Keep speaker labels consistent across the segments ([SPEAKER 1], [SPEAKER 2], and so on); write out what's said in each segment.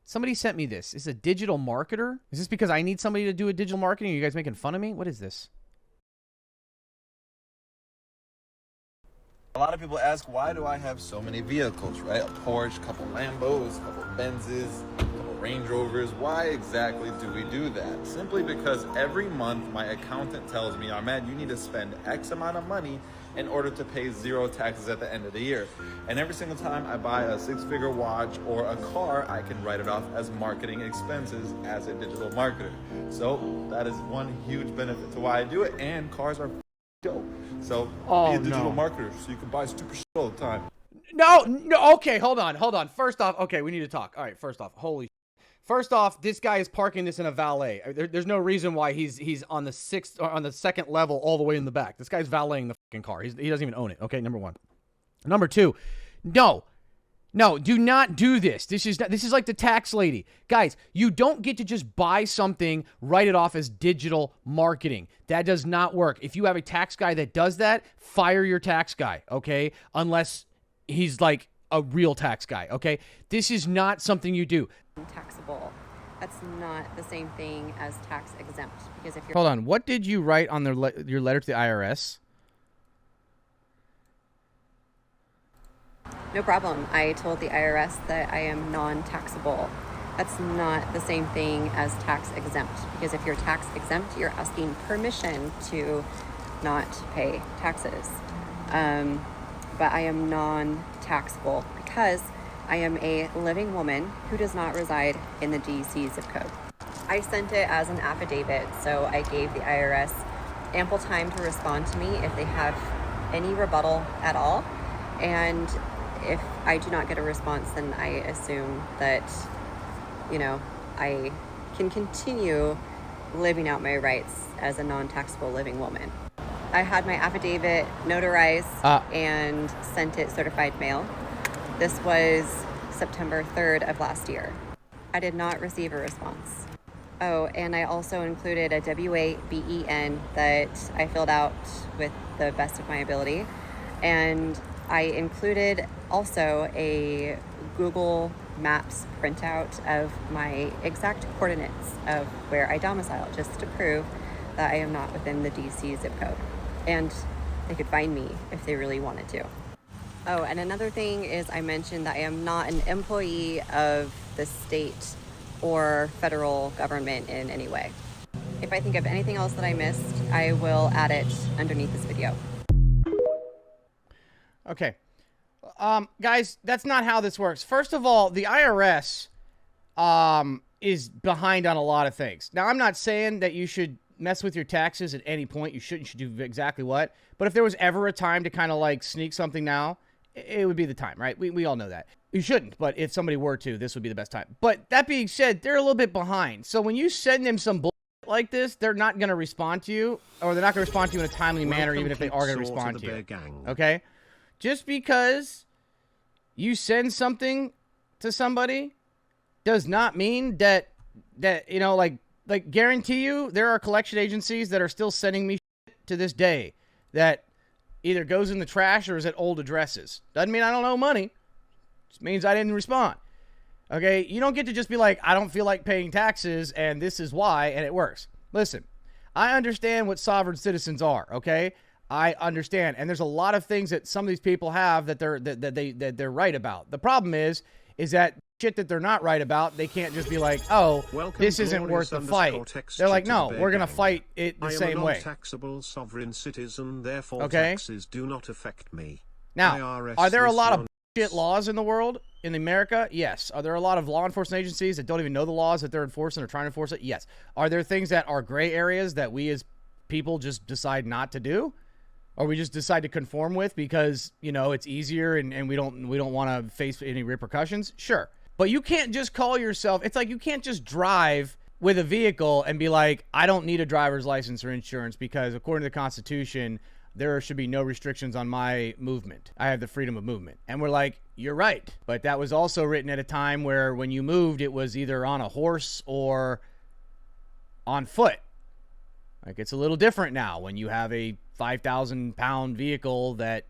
[SPEAKER 1] Somebody sent me this. Is a digital marketer? Is this because I need somebody to do a digital marketing? Are you guys making fun of me? What is this?
[SPEAKER 2] A lot of people ask, why do I have so many vehicles, right? A Porsche, a couple Lambos, a couple Benzes, a couple Range Rovers. Why exactly do we do that? Simply because every month my accountant tells me, Ahmed, you need to spend X amount of money in order to pay 0 taxes at the end of the year. And every single time I buy a 6-figure watch or a car, I can write it off as marketing expenses as a digital marketer. So that is one huge benefit to why I do it. And cars are dope. So be a digital marketer so you can buy stupid shit all the time.
[SPEAKER 1] No, okay, hold on. First off, okay, we need to talk. All right, first off, this guy is parking this in a valet. There's no reason why he's on the second level all the way in the back. This guy's valeting the fucking car. He doesn't even own it. Okay, number one. Number two, no, do not do this. This is like the tax lady. Guys, you don't get to just buy something, write it off as digital marketing. That does not work. If you have a tax guy that does that, fire your tax guy, okay? Unless he's like a real tax guy, okay? This is not something you do.
[SPEAKER 3] Taxable. That's not the same thing as tax exempt, because if you're...
[SPEAKER 1] Hold on. What did you write on your letter to the IRS?
[SPEAKER 3] No problem. I told the IRS that I am non-taxable. That's not the same thing as tax exempt, because if you're tax exempt, you're asking permission to not pay taxes. But I am non-taxable because I am a living woman who does not reside in the DC zip code. I sent it as an affidavit, so I gave the IRS ample time to respond to me if they have any rebuttal at all. And if I do not get a response, then I assume that, I can continue living out my rights as a non-taxable living woman. I had my affidavit notarized and sent it certified mail. This was September 3rd of last year. I did not receive a response. Oh, and I also included a W-8-BEN that I filled out with the best of my ability. And I included also a Google Maps printout of my exact coordinates of where I domicile, just to prove that I am not within the DC zip code. And they could find me if they really wanted to. Oh, and another thing is I mentioned that I am not an employee of the state or federal government in any way. If I think of anything else that I missed, I will add it underneath this video.
[SPEAKER 1] Okay. Guys, that's not how this works. First of all, the IRS is behind on a lot of things. Now, I'm not saying that you should mess with your taxes at any point. You should do exactly what. But if there was ever a time to kind of like sneak something now, it would be the time, right? We all know that. You shouldn't, but if somebody were to, this would be the best time. But that being said, they're a little bit behind. So when you send them some bullshit like this, they're not going to respond to you, or they're not going to respond to you in a timely manner, even if they are going to respond to you. Okay? Just because you send something to somebody does not mean that like guarantee you there are collection agencies that are still sending me shit to this day that either goes in the trash or is at old addresses. Doesn't mean I don't owe money. Just means I didn't respond. Okay? You don't get to just be like, I don't feel like paying taxes and this is why, and it works. Listen, I understand what sovereign citizens are, okay? I understand. And there's a lot of things that some of these people have that they're right about. The problem is that shit that they're not right about, they can't just be like, oh, this isn't worth the fight. They're like, no, we're going to fight it the same way.
[SPEAKER 4] I am a non-taxable sovereign citizen, therefore
[SPEAKER 1] okay?
[SPEAKER 4] Taxes do not affect me.
[SPEAKER 1] Now,
[SPEAKER 4] IRS
[SPEAKER 1] are there a lot of shit laws in the world, in America? Yes. Are there a lot of law enforcement agencies that don't even know the laws that they're enforcing or trying to enforce it? Yes. Are there things that are gray areas that we as people just decide not to do? Or we just decide to conform with because, it's easier and we don't want to face any repercussions? Sure. But you can't just call yourself, it's like you can't just drive with a vehicle and be like, I don't need a driver's license or insurance because according to the Constitution, there should be no restrictions on my movement. I have the freedom of movement. And we're like, you're right. But that was also written at a time where when you moved, it was either on a horse or on foot. Like it's a little different now when you have a 5,000 pound vehicle that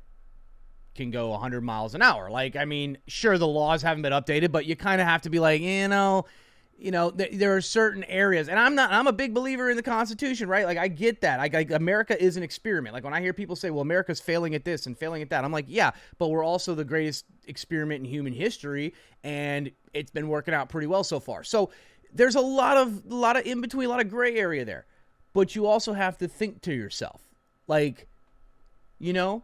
[SPEAKER 1] can go 100 miles an hour. Like, I mean, sure, the laws haven't been updated, but you kind of have to be like, there are certain areas, and I'm a big believer in the Constitution, right? Like, I get that. America is an experiment. Like, when I hear people say, well, America's failing at this and failing at that, I'm like, yeah, but we're also the greatest experiment in human history, and it's been working out pretty well so far. So there's a lot of in between, a lot of gray area there, but you also have to think to yourself, like, you know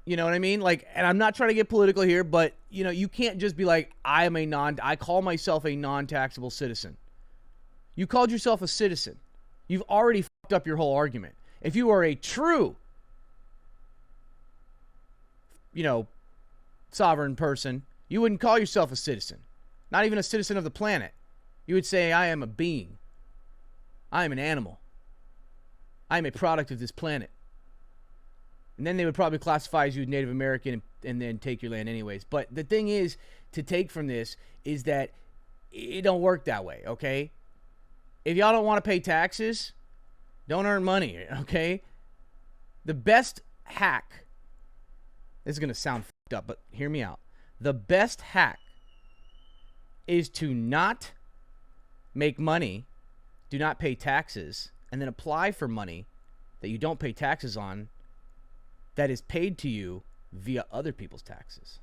[SPEAKER 1] what I mean? Like, and I'm not trying to get political here, but, you can't just be like, I call myself a non-taxable citizen. You called yourself a citizen. You've already fucked up your whole argument. If you are a true, sovereign person, you wouldn't call yourself a citizen. Not even a citizen of the planet. You would say, I am a being. I am an animal. I am a product of this planet. And then they would probably classify as you Native American and then take your land anyways. But the thing is, to take from this is that it don't work that way, okay? If y'all don't want to pay taxes, don't earn money, okay? The best hack, this is going to sound fucked up, but hear me out. The best hack is to not make money, do not pay taxes, and then apply for money that you don't pay taxes on that is paid to you via other people's taxes.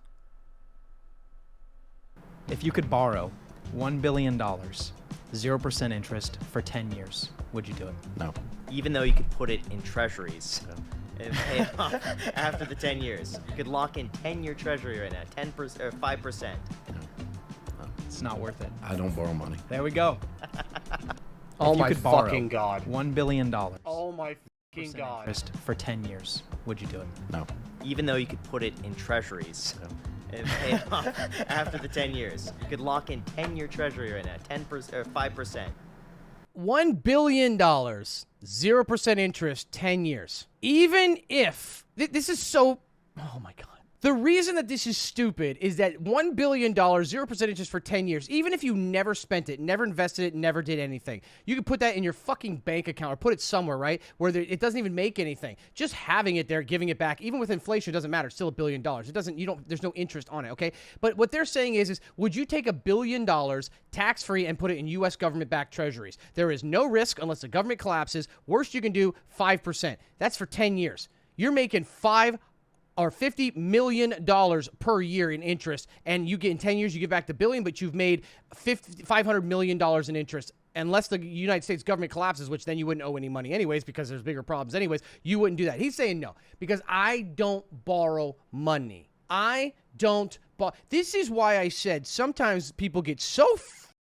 [SPEAKER 5] If you could borrow $1 billion, 0% interest for 10 years, would you do it?
[SPEAKER 6] No.
[SPEAKER 7] Even though you could put it in treasuries and pay it off after the 10 years. You could lock in 10-year treasury right now, 10% or 5%.
[SPEAKER 5] It's not worth it.
[SPEAKER 6] I don't borrow money.
[SPEAKER 5] There we go.
[SPEAKER 8] Oh
[SPEAKER 5] If you
[SPEAKER 8] my
[SPEAKER 5] could borrow
[SPEAKER 8] fucking god.
[SPEAKER 5] $1 billion.
[SPEAKER 8] Oh my fucking god.
[SPEAKER 5] Interest for 10 years, would you do it?
[SPEAKER 6] No.
[SPEAKER 7] Even though you could put it in treasuries and pay it off after the 10 years. You could lock in 10-year treasury right now, 10% or 5%.
[SPEAKER 9] $1 billion, 0% interest, 10 years. Even if, this is so, oh my God. The reason that this is stupid is that $1 billion, 0% interest for 10 years, even if you never spent it, never invested it, never did anything, you could put that in your fucking bank account or put it somewhere, right, where it doesn't even make anything. Just having it there, giving it back, even with inflation, it doesn't matter. It's still $1 billion. There's no interest on it, okay? But what they're saying is would you take $1 billion tax-free and put it in U.S. government-backed treasuries? There is no risk unless the government collapses. Worst you can do, 5%. That's for 10 years. You're making $50 million per year in interest, and you get in 10 years, you give back the billion, but you've made $500 million in interest. Unless the United States government collapses, which then you wouldn't owe any money anyways because there's bigger problems anyways, you wouldn't do that. He's saying no, because I don't borrow money. I don't borrow. This is why I said sometimes people get so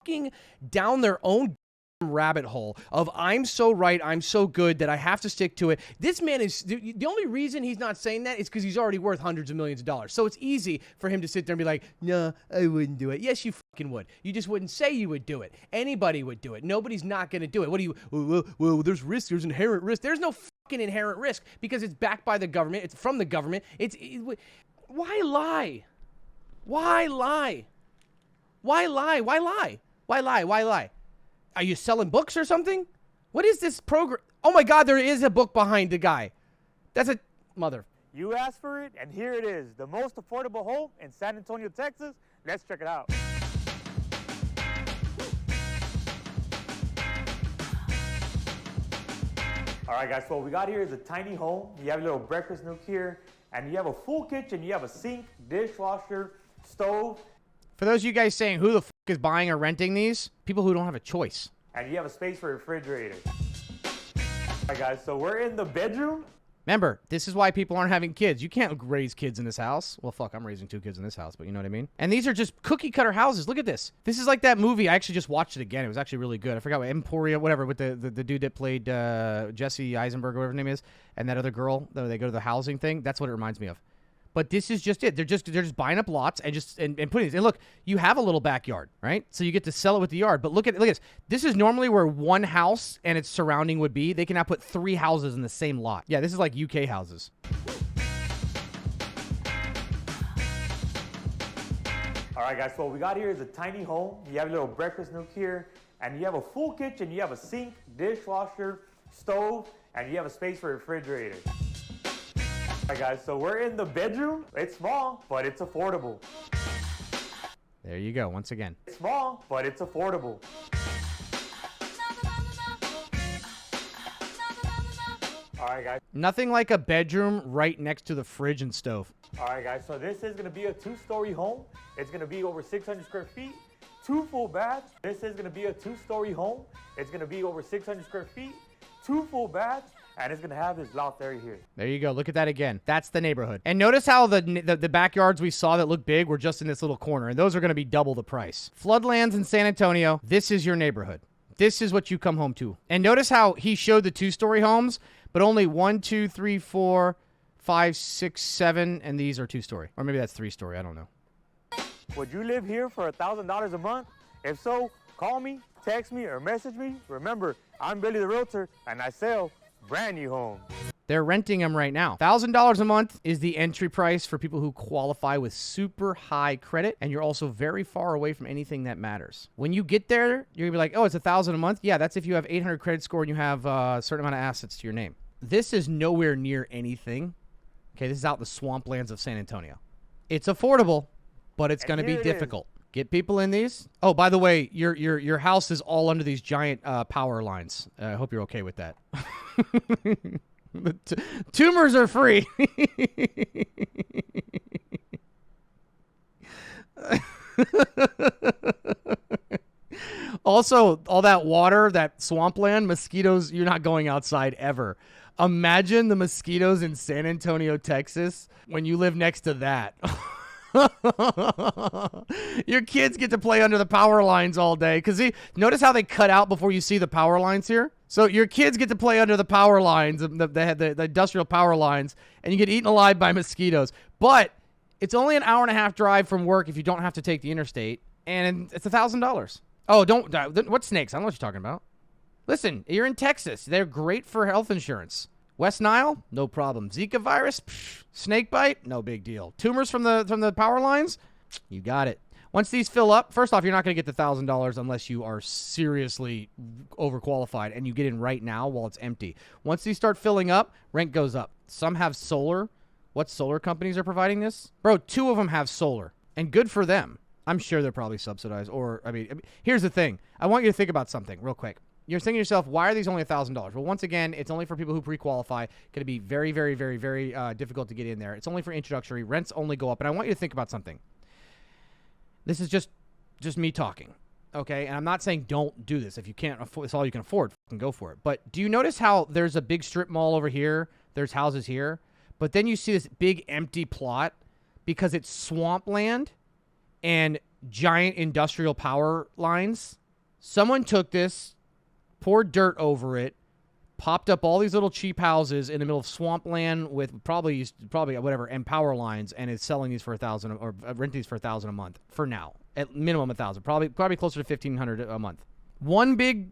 [SPEAKER 9] fucking down their own rabbit hole of I'm so right, I'm so good that I have to stick to it. This man is, the only reason he's not saying that is because he's already worth hundreds of millions of dollars. So it's easy for him to sit there and be like, no, I wouldn't do it. Yes, you fucking would. You just wouldn't say you would do it. Anybody would do it. Nobody's not going to do it. What do you, well, there's risk, there's inherent risk. There's no fucking inherent risk because it's backed by the government. It's from the government. Why lie? Why lie? Why lie? Why lie? Why lie? Why lie? Are you selling books or something? What is this program? Oh my God, there is a book behind the guy. That's a mother.
[SPEAKER 10] You asked for it, and here it is. The most affordable home in San Antonio, Texas. Let's check it out. All right, guys, so what we got here is a tiny home. You have a little breakfast nook here, and you have a full kitchen. You have a sink, dishwasher, stove.
[SPEAKER 1] For those of you guys saying who the fuck is buying or renting these, people who don't have a choice.
[SPEAKER 10] And you have a space for a refrigerator. All right, guys, so we're in the bedroom.
[SPEAKER 1] Remember, this is why people aren't having kids. You can't raise kids in this house. Well, fuck, I'm raising 2 kids in this house, but you know what I mean? And these are just cookie cutter houses. Look at this. This is like that movie. I actually just watched it again. It was actually really good. I forgot what, Emporia, whatever, with the dude that played Jesse Eisenberg, or whatever his name is, and that other girl, they go to the housing thing. That's what it reminds me of. But this is just it. They're just buying up lots and putting it. And look, you have a little backyard, right? So you get to sell it with the yard. But look at this. This is normally where one house and its surrounding would be. They can now put 3 houses in the same lot. Yeah, this is like UK houses.
[SPEAKER 10] All right, guys, so what we got here is a tiny home. You have a little breakfast nook here, and you have a full kitchen. You have a sink, dishwasher, stove, and you have a space for a refrigerator. Alright guys, so we're in the bedroom. It's small, but it's affordable.
[SPEAKER 1] There you go, once again.
[SPEAKER 10] It's small, but it's affordable. Alright guys.
[SPEAKER 1] Nothing like a bedroom right next to the fridge and stove.
[SPEAKER 10] Alright guys, so this is gonna be a 2-story home. It's gonna be over 600 square feet, 2 full baths. This is gonna be a 2-story home. It's gonna be over 600 square feet, 2 full baths, and it's gonna have this loft area here.
[SPEAKER 1] There you go. Look at that again. That's the neighborhood. And notice how the backyards we saw that look big were just in this little corner, and those are going to be double the price. Floodlands in San Antonio. This is your neighborhood. This is what you come home to. And notice how he showed the 2-story homes, but only 1, 2, 3, 4, 5, 6, 7, and these are 2-story. Or maybe that's 3-story. I don't know.
[SPEAKER 10] Would you live here for $1,000 a month? If so, call me, text me, or message me. Remember, I'm Billy the Realtor, and I sell brand new homes.
[SPEAKER 1] They're renting them right now. $1,000 a month is the entry price for people who qualify with super high credit, and you're also very far away from anything that matters. When you get there, you're gonna be like, oh, it's $1,000 a month? Yeah, that's if you have 800 credit score and you have a certain amount of assets to your name. This is nowhere near anything. Okay, this is out in the swamplands of San Antonio. It's affordable, but it's gonna be difficult. Get people in these. Oh, by the way, your house is all under these giant power lines. I hope you're okay with that. Tumors are free. Also, all that water, that swampland, mosquitoes, you're not going outside ever. Imagine the mosquitoes in San Antonio, Texas, when you live next to that. Your kids get to play under the power lines all day. Because notice how they cut out before you see the power lines here? So your kids get to play under the power lines, the industrial power lines, and you get eaten alive by mosquitoes. But it's only an hour and a half drive from work if you don't have to take the interstate, and it's $1,000. Oh, what snakes? I don't know what you're talking about. Listen, you're in Texas. They're great for health insurance. West Nile, no problem. Zika virus, snake bite, no big deal. Tumors from the power lines, you got it. Once these fill up, first off, you're not going to get the $1,000 unless you are seriously overqualified and you get in right now while it's empty. Once these start filling up, rent goes up. Some have solar. What solar companies are providing this? Bro, 2 of them have solar, and good for them. I'm sure they're probably subsidized. Or, I mean, here's the thing. I want you to think about something real quick. You're thinking to yourself, why are these only $1,000? Well, once again, it's only for people who pre-qualify. Going to be very, very, very, very difficult to get in there. It's only for introductory. Rents only go up. And I want you to think about something. This is just me talking, okay? And I'm not saying don't do this. If you can't afford, it's all you can afford, fucking go for it. But do you notice how there's a big strip mall over here? There's houses here. But then you see this big empty plot because it's swampland and giant industrial power lines. Someone took this, poured dirt over it, popped up all these little cheap houses in the middle of swampland with probably whatever, and power lines, and is selling these for $1,000 or renting these for $1,000 a month for now, at minimum $1,000, probably closer to $1,500 a month. One big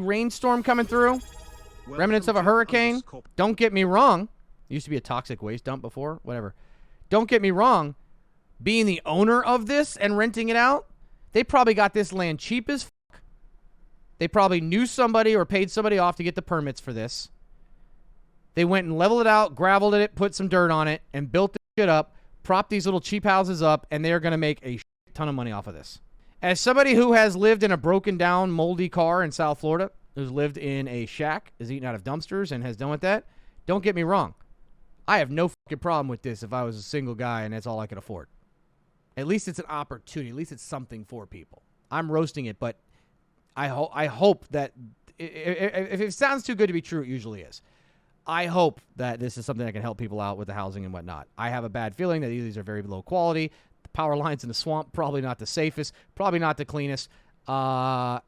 [SPEAKER 1] rainstorm coming through, remnants of a hurricane. Don't get me wrong, it used to be a toxic waste dump before, whatever. Don't get me wrong, being the owner of this and renting it out, they probably got this land cheap as fuck. They probably knew somebody or paid somebody off to get the permits for this. They went and leveled it out, gravelled it, put some dirt on it, and built this shit up, propped these little cheap houses up, and they're going to make a shit ton of money off of this. As somebody who has lived in a broken down, moldy car in South Florida, who's lived in a shack, is eating out of dumpsters, and has done with that, don't get me wrong. I have no fucking problem with this if I was a single guy and that's all I could afford. At least it's an opportunity. At least it's something for people. I'm roasting it, but I hope that if it sounds too good to be true, it usually is. I hope that this is something that can help people out with the housing and whatnot. I have a bad feeling that these are very low quality. The power lines in the swamp, probably not the safest, probably not the cleanest. And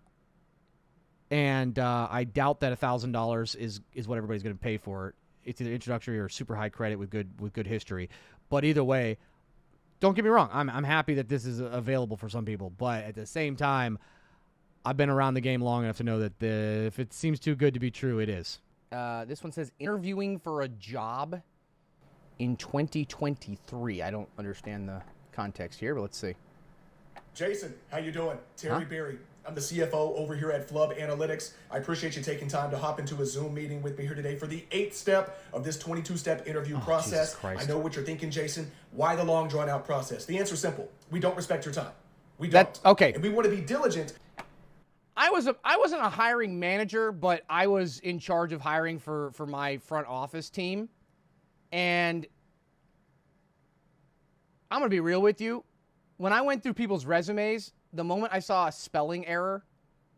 [SPEAKER 1] I doubt that $1,000 is what everybody's going to pay for it. It's either introductory or super high credit with good history. But either way, don't get me wrong. I'm happy that this is available for some people. But at the same time, I've been around the game long enough to know that if it seems too good to be true, it is. This one says interviewing for a job in 2023. I don't understand the context here, but let's see.
[SPEAKER 6] Jason, how you doing? Terry Berry. I'm the CFO over here at Flub Analytics. I appreciate you taking time to hop into a Zoom meeting with me here today for the 8th step of this 22-step interview process. I know what you're thinking, Jason. Why the long, drawn-out process? The answer's simple. We don't respect your time. We don't.
[SPEAKER 1] Okay.
[SPEAKER 6] And we want to be diligent.
[SPEAKER 9] I wasn't a hiring manager, but I was in charge of hiring for my front office team. And I'm going to be real with you. When I went through people's resumes, the moment I saw a spelling error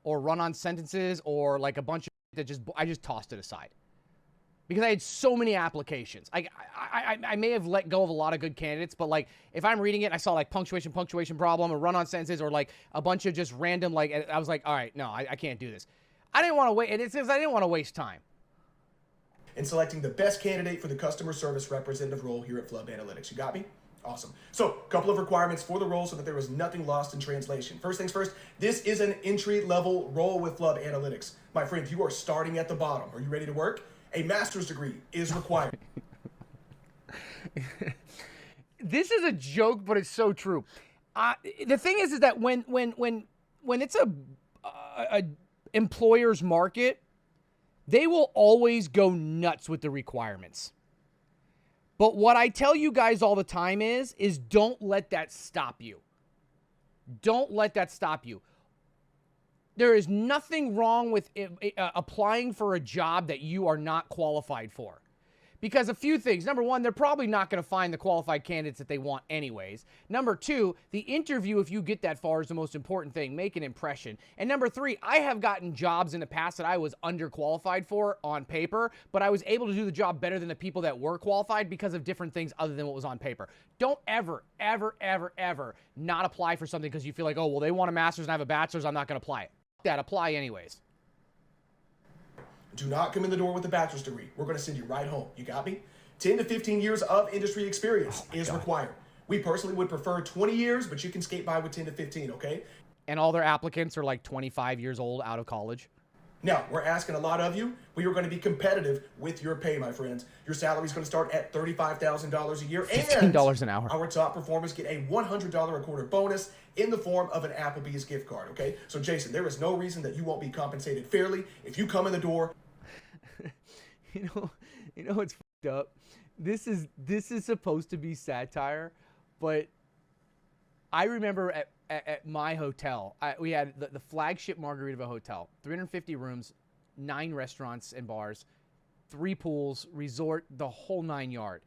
[SPEAKER 9] or run-on sentences or like a bunch of that I just tossed it aside. Because I had so many applications. I may have let go of a lot of good candidates, but like if I'm reading it and I saw like punctuation problem or run-on sentences or like a bunch of just random like, I was like, all right, no, I can't do this. I didn't want to wait. And it's because I didn't want to waste time.
[SPEAKER 6] In selecting the best candidate for the customer service representative role here at Flub Analytics. You got me? Awesome. So, a couple of requirements for the role so that there was nothing lost in translation. First things first, this is an entry-level role with Flub Analytics. My friend, you are starting at the bottom. Are you ready to work? A master's degree is required.
[SPEAKER 9] This is a joke, but it's so true. The thing is that when it's a employer's market, they will always go nuts with the requirements. But what I tell you guys all the time is don't let that stop you. Don't let that stop you. There is nothing wrong with applying for a job that you are not qualified for. Because a few things. Number one, they're probably not going to find the qualified candidates that they want anyways. Number two, the interview, if you get that far, is the most important thing. Make an impression. And number three, I have gotten jobs in the past that I was underqualified for on paper, but I was able to do the job better than the people that were qualified because of different things other than what was on paper. Don't ever, ever, ever, ever not apply for something because you feel like, oh, well, they want a master's and I have a bachelor's, I'm not going to apply it. That apply anyways.
[SPEAKER 6] Do not come in the door with a bachelor's degree. We're going to send you right home. You got me? 10 to 15 years of industry experience is required. We personally would prefer 20 years, but you can skate by with 10 to 15, okay?
[SPEAKER 9] And all their applicants are like 25 years old out of college.
[SPEAKER 6] Now, we're asking a lot of you. We are going to be competitive with your pay, my friends. Your salary is going to start at $35,000 a year.
[SPEAKER 9] $15 an hour.
[SPEAKER 6] Our top performers get a $100 a quarter bonus in the form of an Applebee's gift card, okay? So, Jason, there is no reason that you won't be compensated fairly if you come in the door.
[SPEAKER 9] You know what's fucked up? This is supposed to be satire, but I remember at my hotel, we had the flagship Margaritaville Hotel, 350 rooms, 9 restaurants and bars, 3 pools, resort, the whole 9 yard.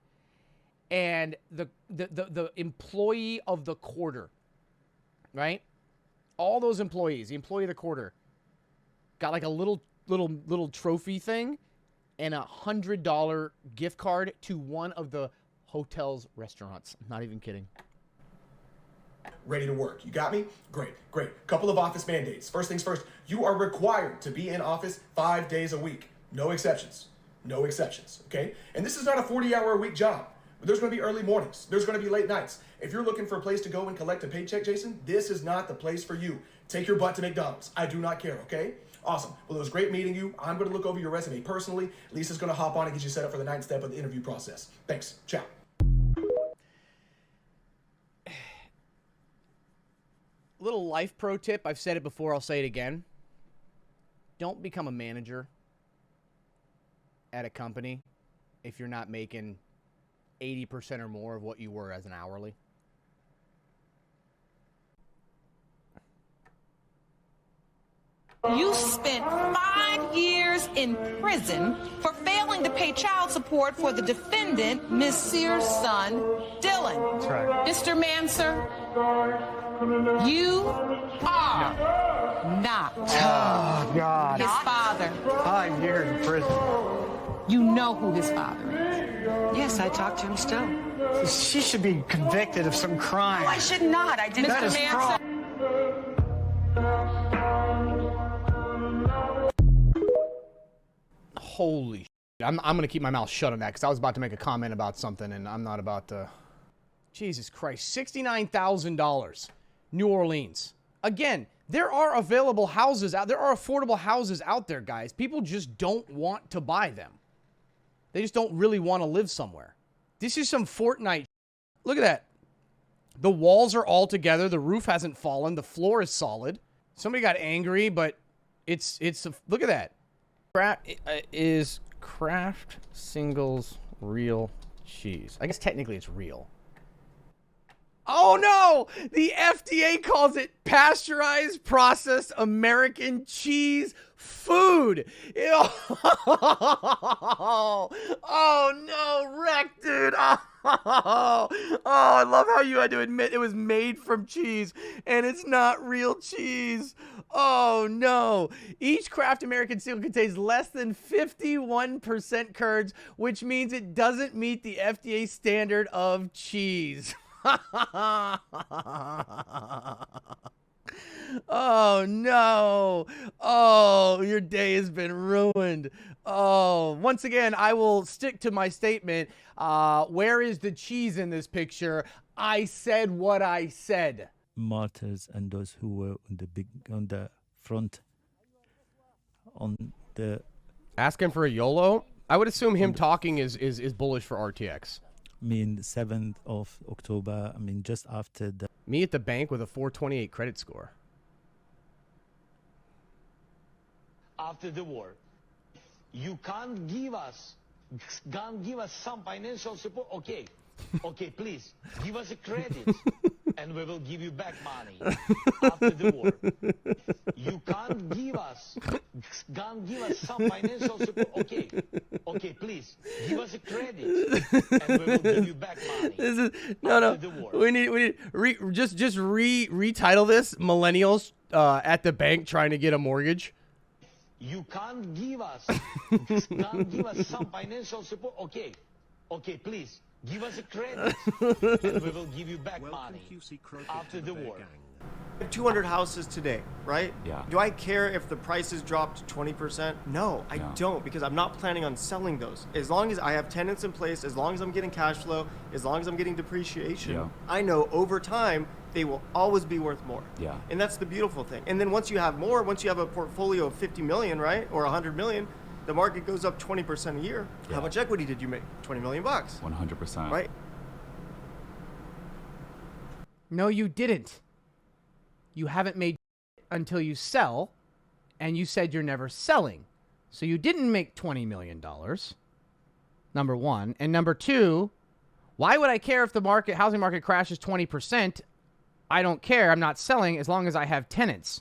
[SPEAKER 9] And the employee of the quarter, right? All those employees, the employee of the quarter, got like a little trophy thing and a $100 gift card to one of the hotel's restaurants. I'm not even kidding.
[SPEAKER 6] Ready to work. You got me? Great. Couple of office mandates. First things first, you are required to be in office 5 days a week. No exceptions, okay? And this is not a 40-hour-a-week job. There's going to be early mornings. There's going to be late nights. If you're looking for a place to go and collect a paycheck, Jason, this is not the place for you. Take your butt to McDonald's. I do not care, okay? Awesome. Well, it was great meeting you. I'm going to look over your resume personally. Lisa's going to hop on and get you set up for the 9th step of the interview process. Thanks. Ciao.
[SPEAKER 9] Little life pro tip. I've said it before. I'll say it again. Don't become a manager at a company if you're not making 80% or more of what you were as an hourly.
[SPEAKER 11] You spent 5 years in prison for failing to pay child support for the defendant, Ms. Sears' son, Dylan.
[SPEAKER 8] That's right.
[SPEAKER 11] Mr. Manser, you are not
[SPEAKER 8] Oh, God.
[SPEAKER 11] his father.
[SPEAKER 8] 5 years in prison.
[SPEAKER 11] You know who his father is.
[SPEAKER 12] Yes, I talk to him still.
[SPEAKER 8] She should be convicted of some crime.
[SPEAKER 12] No, I should not. I didn't.
[SPEAKER 8] That is
[SPEAKER 11] Mr.
[SPEAKER 8] fraud.
[SPEAKER 11] Manser.
[SPEAKER 9] Holy shit. I'm going to keep my mouth shut on that because I was about to make a comment about something and I'm not about to. Jesus Christ. $69,000. New Orleans. Again, there are available houses out there. Are affordable houses out there, guys. People just don't want to buy them. They just don't really want to live somewhere. This is some Fortnite. Look at that. The walls are all together. The roof hasn't fallen. The floor is solid. Somebody got angry, but it's look at that. Is Kraft Singles real cheese? I guess technically it's real. Oh no! The FDA calls it pasteurized processed American cheese food. Ew. Oh no, wreck, dude. Oh, I love how you had to admit it was made from cheese and it's not real cheese. Oh no. Each Kraft American Seal contains less than 51% curds, which means it doesn't meet the FDA standard of cheese. Oh no. Oh, your day has been ruined. Oh, once again, I will stick to my statement. Where is the cheese in this picture? I said what I said.
[SPEAKER 13] Martyrs and those who were on the front on the
[SPEAKER 9] asking for a YOLO. I would assume him talking is bullish for RTX.
[SPEAKER 13] I mean, 7th of October. I mean, just after the
[SPEAKER 9] me at the bank with a 428 credit score.
[SPEAKER 14] After the war, you can't give us some financial support. Okay, please give us a credit, and we will give you back money. After the war, you can't give us some financial support. Okay, please give us a credit, and we will give you back money.
[SPEAKER 9] This is no. We need retitle this: Millennials at the bank trying to get a mortgage.
[SPEAKER 14] You can't give us some financial support. Okay, please give us a credit, and we will give you back money after the war.
[SPEAKER 15] 200 houses today, right?
[SPEAKER 16] Yeah.
[SPEAKER 15] Do I care if the prices dropped 20%? No, I don't, because I'm not planning on selling those. As long as I have tenants in place, as long as I'm getting cash flow, as long as I'm getting depreciation, I know over time they will always be worth more.
[SPEAKER 16] Yeah.
[SPEAKER 15] And that's the beautiful thing. And then once you have more, once you have a portfolio of 50 million, right, or 100 million, the market goes up 20% a year.
[SPEAKER 16] Yeah.
[SPEAKER 15] How much equity did you make? 20 million bucks.
[SPEAKER 16] 100%.
[SPEAKER 15] Right?
[SPEAKER 9] No, you didn't. You haven't made until you sell, and you said you're never selling. So you didn't make $20 million, number one. And number two, why would I care if the housing market crashes 20%? I don't care. I'm not selling as long as I have tenants.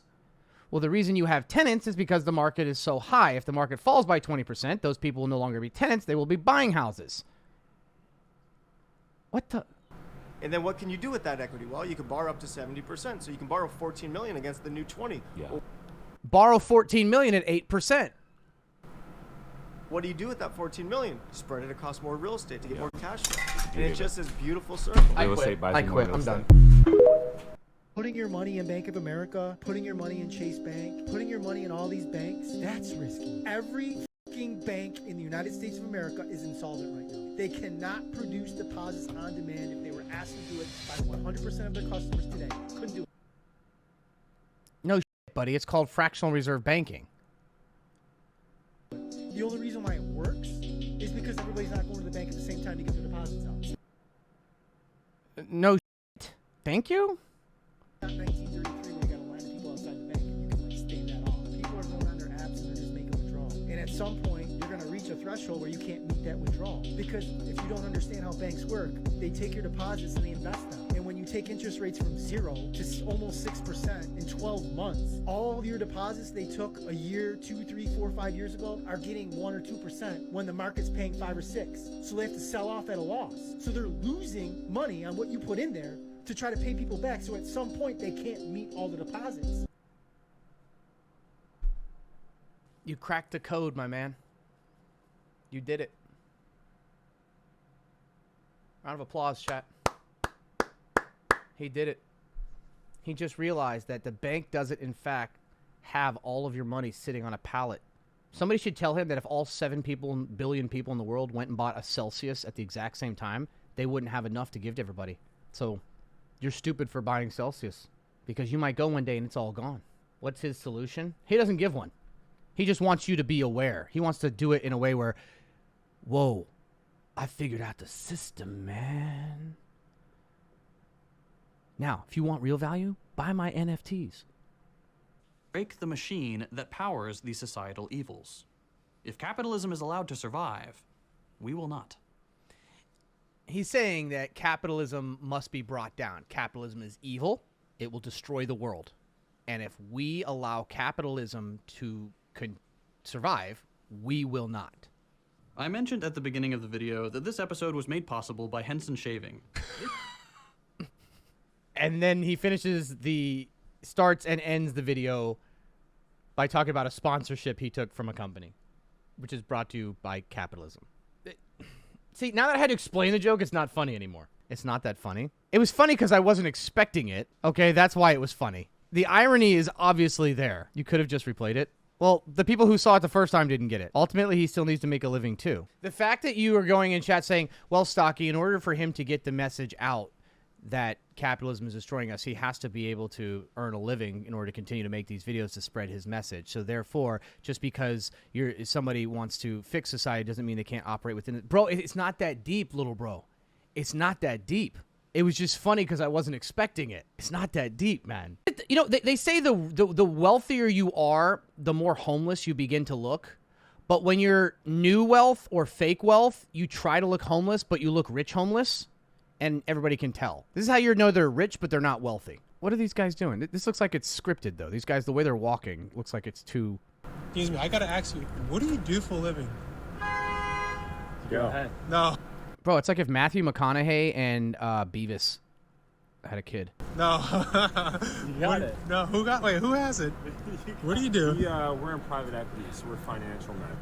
[SPEAKER 9] Well, the reason you have tenants is because the market is so high. If the market falls by 20%, those people will no longer be tenants. They will be buying houses. What the...
[SPEAKER 15] And then what can you do with that equity? Well, you can borrow up to 70%. So you can borrow 14 million against the new 20.
[SPEAKER 16] Yeah.
[SPEAKER 9] Borrow 14 million at 8%.
[SPEAKER 15] What do you do with that 14 million? Spread it across more real estate to get more cash flow. And it's just this beautiful circle.
[SPEAKER 16] I quit.
[SPEAKER 15] I'm done.
[SPEAKER 17] Putting your money in Bank of America, putting your money in Chase Bank, putting your money in all these banks, that's risky. Every fucking bank in the United States of America is insolvent right now. They cannot produce deposits on demand if they were asked to do it by 100% of their customers today. Couldn't do it.
[SPEAKER 9] No shit, buddy. It's called fractional reserve banking.
[SPEAKER 17] The only reason why it works is because everybody's not going to the bank at the same time to get their deposits out.
[SPEAKER 9] No shit. Thank you?
[SPEAKER 17] Not 1933 where you got a line of people outside the bank and you can like stave that off. People are going on their apps and they're just making withdrawals. And at some point, you're going to reach a threshold where you can't meet that withdrawal. Because if you don't understand how banks work, they take your deposits and they invest them. And when you take interest rates from 0 to almost 6% in 12 months, all of your deposits they took a year, 2, 3, 4, 5 years ago are getting 1 or 2% when the market's paying 5 or 6. So they have to sell off at a loss. So they're losing money on what you put in there to try to pay people back. So at some point, they can't meet all the deposits.
[SPEAKER 9] You cracked the code, my man. You did it. Round of applause, chat. He did it. He just realized that the bank doesn't, in fact, have all of your money sitting on a pallet. Somebody should tell him that if all 7 billion people in the world went and bought a Celsius at the exact same time, they wouldn't have enough to give to everybody. So you're stupid for buying Celsius because you might go one day and it's all gone. What's his solution? He doesn't give one. He just wants you to be aware. He wants to do it in a way where, whoa, I figured out the system, man.
[SPEAKER 1] Now, if you want real value, buy my NFTs.
[SPEAKER 16] Break the machine that powers these societal evils. If capitalism is allowed to survive, we will not.
[SPEAKER 9] He's saying that capitalism must be brought down. Capitalism is evil. It will destroy the world. And if we allow capitalism to survive, we will not.
[SPEAKER 16] I mentioned at the beginning of the video that this episode was made possible by Henson Shaving.
[SPEAKER 9] And then he starts and ends the video by talking about a sponsorship he took from a company, which is brought to you by capitalism. See, now that I had to explain the joke, it's not funny anymore. It's not that funny. It was funny because I wasn't expecting it. Okay, that's why it was funny. The irony is obviously there. You could have just replayed it. Well, the people who saw it the first time didn't get it. Ultimately, he still needs to make a living too. The fact that you are going in chat saying, well, Stocky, in order for him to get the message out that capitalism is destroying us, he has to be able to earn a living in order to continue to make these videos to spread his message. So therefore, just because somebody wants to fix society doesn't mean they can't operate within it. Bro, it's not that deep, little bro. It's not that deep. It was just funny because I wasn't expecting it. It's not that deep, man. You know, they say the wealthier you are, the more homeless you begin to look. But when you're new wealth or fake wealth, you try to look homeless, but you look rich homeless. And everybody can tell. This is how you know they're rich, but they're not wealthy. What are these guys doing? This looks like it's scripted, though. These guys, the way they're walking, looks like it's too...
[SPEAKER 18] Excuse me, I gotta ask you, what do you do for a living?
[SPEAKER 9] Go ahead.
[SPEAKER 18] No.
[SPEAKER 1] Bro, it's like if Matthew McConaughey and Beavis had a kid.
[SPEAKER 18] No.
[SPEAKER 19] You got it.
[SPEAKER 18] No, who has it? What do you do?
[SPEAKER 19] We're in private equities. We're financial men.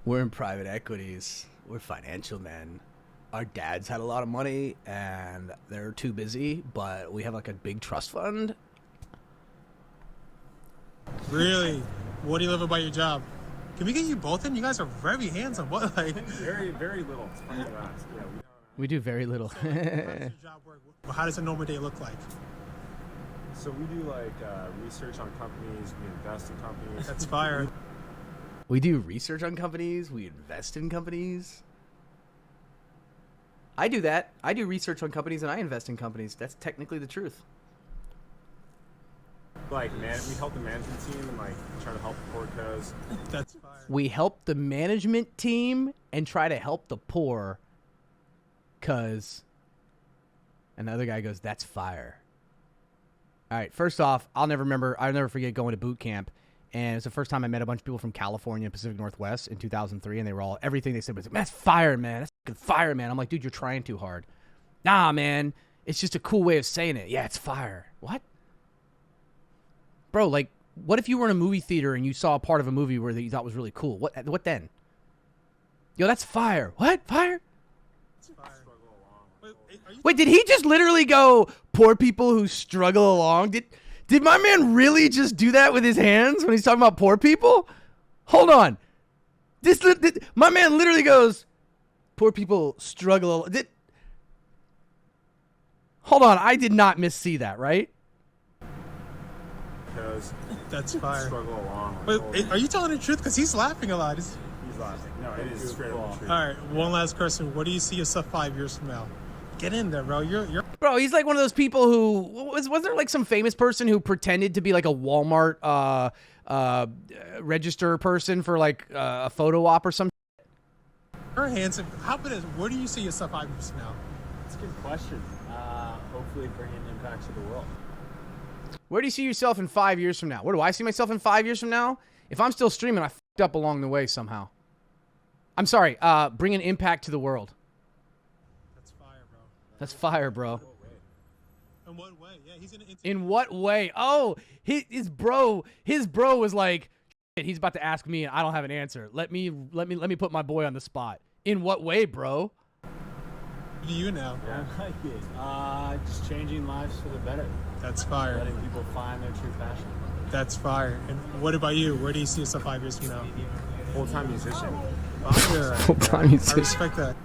[SPEAKER 1] We're in private equities. We're financial men. Our dads had a lot of money, and they're too busy, but we have like a big trust fund.
[SPEAKER 18] Really? What do you love about your job? Can we get you both in? You guys are very handsome. What, like?
[SPEAKER 19] Very, very little. It's funny to ask. Yeah,
[SPEAKER 1] We do very little.
[SPEAKER 18] How does your job work? Well, how does a normal day look like?
[SPEAKER 19] So we do like research on companies. We invest in companies.
[SPEAKER 18] That's fire.
[SPEAKER 1] We do research on companies. We invest in companies. I do that. I do research on companies and I invest in companies. That's technically the truth.
[SPEAKER 19] Like, we help the management team and like try to help the poor cause.
[SPEAKER 18] That's fire.
[SPEAKER 1] We help the management team and try to help the poor cause. And the other guy goes, that's fire. All right. First off, I'll never forget going to boot camp. And it's the first time I met a bunch of people from California and Pacific Northwest in 2003, and they were all, everything they said was, that's fire, man. That's fucking fire, man. I'm like, dude, you're trying too hard. Nah, man. It's just a cool way of saying it. Yeah, it's fire. What? Bro, like, what if you were in a movie theater and you saw a part of a movie where you thought was really cool? What then? Yo, that's fire. What? Fire?
[SPEAKER 18] That's fire.
[SPEAKER 1] Wait, did he just literally go, poor people who struggle along? Did my man really just do that with his hands when he's talking about poor people? Hold on. My man literally goes, poor people struggle. Hold on. I did not missee that, right?
[SPEAKER 19] Because
[SPEAKER 18] that's fire.
[SPEAKER 19] Struggle along.
[SPEAKER 18] Wait, are you telling the truth? Because he's laughing a lot.
[SPEAKER 19] He's laughing. No, it is straight up true.
[SPEAKER 18] All right, one last question. What do you see yourself 5 years from now? Get in there, bro. You're
[SPEAKER 1] Bro, he's like one of those people who was there like some famous person who pretended to be like a Walmart register person for like a photo op or some.
[SPEAKER 18] You're handsome. How about this? Where do you see yourself 5 years from now?
[SPEAKER 19] That's a good question. Hopefully bring an impact to the world.
[SPEAKER 1] Where do you see yourself in 5 years from now? Where do I see myself in 5 years from now? If I'm still streaming, I fucked up along the way somehow. I'm sorry. Bring an impact to the world. That's fire, bro.
[SPEAKER 18] In what way? Yeah, he's
[SPEAKER 1] in what way? Oh, his bro was like, shit, he's about to ask me and I don't have an answer. Let me put my boy on the spot. In what way, bro?
[SPEAKER 18] What do you know?
[SPEAKER 19] Yeah, I like it. Just changing lives for the better.
[SPEAKER 18] That's fire.
[SPEAKER 19] Letting people find their true passion.
[SPEAKER 18] That's fire. And what about you? Where do you see yourself 5 years from now?
[SPEAKER 19] Full-time musician.
[SPEAKER 18] Fire.
[SPEAKER 1] Full-time musician.
[SPEAKER 18] I respect that.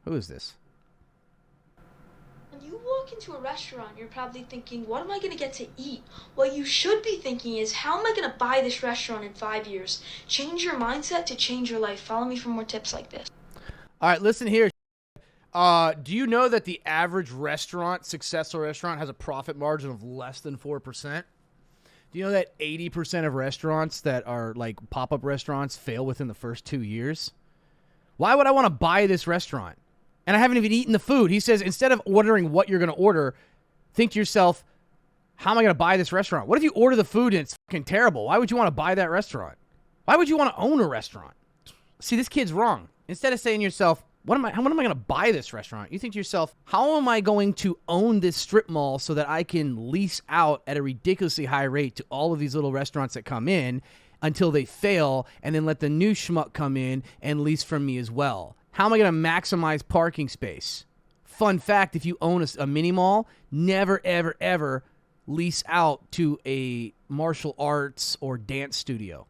[SPEAKER 1] Who is this?
[SPEAKER 20] When you walk into a restaurant, you're probably thinking, what am I going to get to eat? What you should be thinking is, how am I going to buy this restaurant in 5 years? Change your mindset to change your life. Follow me for more tips like this.
[SPEAKER 1] All right, listen here.
[SPEAKER 9] Do you know that the average restaurant, successful restaurant, has a profit margin of less than 4%? Do you know that 80% of restaurants that are like pop-up restaurants fail within the first 2 years? Why would I want to buy this restaurant? And I haven't even eaten the food. He says, instead of ordering what you're going to order, think to yourself, how am I going to buy this restaurant? What if you order the food and it's fucking terrible? Why would you want to buy that restaurant? Why would you want to own a restaurant? See, this kid's wrong. Instead of saying to yourself, how am I going to buy this restaurant? You think to yourself, how am I going to own this strip mall so that I can lease out at a ridiculously high rate to all of these little restaurants that come in until they fail, and then let the new schmuck come in and lease from me as well? How am I going to maximize parking space? Fun fact, if you own a mini mall, never, ever, ever lease out to a martial arts or dance studio.